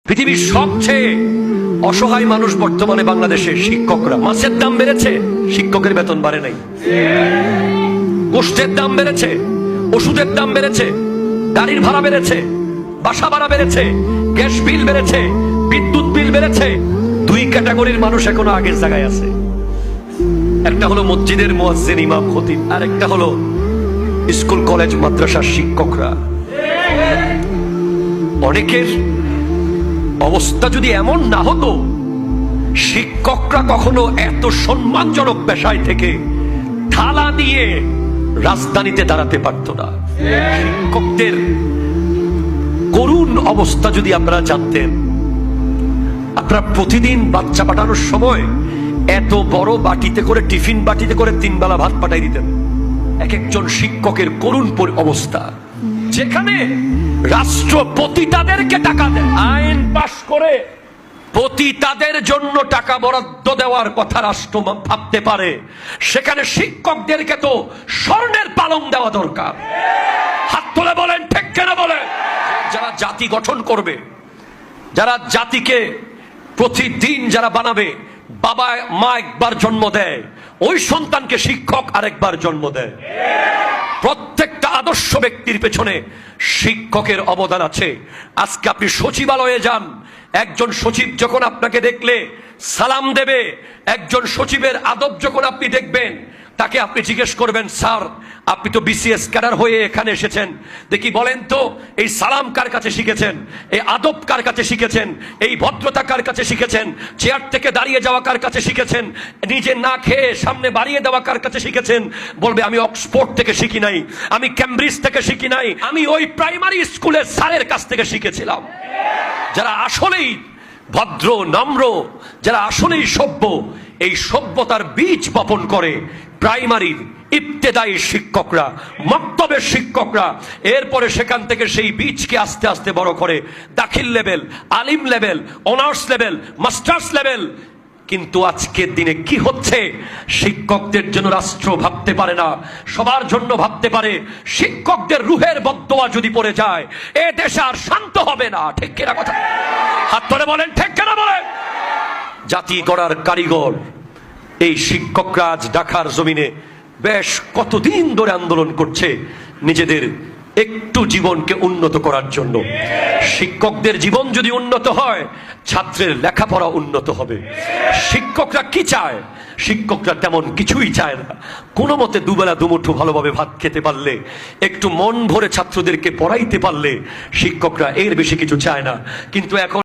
পৃথিবীর সবচেয়ে অসহায় মানুষ বর্তমানে বাংলাদেশে শিক্ষকরা। মাছের দাম বেড়েছে, শিক্ষকের বেতন বাড়ে নাই। গোষ্ঠের দাম বেড়েছে, ওষুধের দাম বেড়েছে, গাড়ির ভাড়া বেড়েছে, বাসা ভাড়া বেড়েছে, গ্যাস বিল বেড়েছে, বিদ্যুৎ বিল বেড়েছে। দুই ক্যাটাগরির মানুষ এখনো আগের জায়গায় আছে। একটা হলো মসজিদের মুয়াজ্জিন ইমাম খতিব, আর একটা হলো স্কুল কলেজ মাদ্রাসার শিক্ষকরা। অনেকের অবস্থা যদি এমন না হতো, শিক্ষকরা কখনো এত সম্মানজনক পেশায় থেকে থালা নিয়ে রাজধানীতে দাঁড়াতে পারত না। শিক্ষকদের করুণ অবস্থা যদি আপনারা জানতেন, আপনারা প্রতিদিন বাচ্চা পাঠানোর সময় এত বড় বাটিতে করে, টিফিন বাটিতে করে 3 বেলা ভাত পাঠাই দিতেন। এক একজন শিক্ষকের করুণ অবস্থা, যেখানে রাষ্ট্র পতিতাদেরকে টাকা দেয়, আইন পাশ করে পতিতাদের জন্য টাকা বরাদ্দ দেওয়ার কথা রাষ্ট্র ভাবতে পারে, সেখানে শিক্ষকদেরকে তো স্বর্ণের পালং দেওয়া দরকার। হাত তুলে বলেন ঠিক কেন বলেন? যারা জাতি গঠন করবে, যারা জাতিকে প্রতিদিন যারা বানাবে, বাবা মা একবার জন্ম দেয়, ওই সন্তানকে শিক্ষক আরেকবার জন্ম দেয়। প্রত্যেকটা আদর্শ ব্যক্তির পেছনে শিক্ষকের অবদান আছে। আজকে আপনি সচিবালয়ে যান, একজন সচিব যখন আপনাকে দেখলে সালাম দেবে, একজন সচিবের আদব যখন আপনি দেখবেন, তাকে আপনি জিজ্ঞেস করবেন, স্যার আপনি তো বিসিএস ক্যাডার হয়ে এখানে এসেছেন, দেখি বলেন তো এই সালাম কার কাছে শিখেছেন, এই আদব কার কাছে শিখেছেন, এই ভদ্রতা কার কাছে শিখেছেন, চেয়ার থেকে দাঁড়িয়ে যাওয়া কার কাছে শিখেছেন, নিজে না খেয়ে সামনে বাড়িয়ে দেওয়া কার কাছে শিখেছেন? বলবে আমি অক্সফোর্ড থেকে শিখি নাই, আমি ক্যামব্রিজ থেকে শিখি নাই, আমি ওই প্রাইমারি স্কুলের স্যারের কাছ থেকে শিখেছিলাম। যারা আসলেই ভদ্র নম্র, যারা আসলেই সভ্য, এই সভ্যতার বীজ বপন করে প্রাইমারির ইবতেদায়ী শিক্ষকরা, মক্তবের শিক্ষকরা। এরপরে সেখান থেকে সেই বীজকে আস্তে আস্তে বড় করে দাখিল লেভেল, আলিম level, honours level, masters level. কিন্তু আজকের দিনে কি হচ্ছে? শিক্ষকদের জন্য রাষ্ট্র ভাবতে পারে না, সবার জন্য ভাবতে পারে। শিক্ষকদের রুহের বদদোয়া যদি পড়ে যায়, এ দেশ আর শান্ত হবে না। ঠিক কিনা কথা? হাত তুলে বলেন ঠিক কিনা বলেন? জাতি গড়ার কারিগর এই শিক্ষকরা আজ ঢাকার জমিনে বেশ কতদিন ধরে আন্দোলন করছে নিজেদের একটু জীবনকে উন্নত করার জন্য। শিক্ষকদের জীবন যদি উন্নত হয়, ছাত্রের লেখাপড়া উন্নত হবে। শিক্ষকরা কি চায়? শিক্ষকরা তেমন কিছুই চায় না। কোনো মতে দুবেলা দুমুঠো ভালোভাবে ভাত খেতে পারলে, একটু মন ভরে ছাত্রদেরকে পড়াইতে পারলে, শিক্ষকরা এর বেশি কিছু চায় না। কিন্তু এখন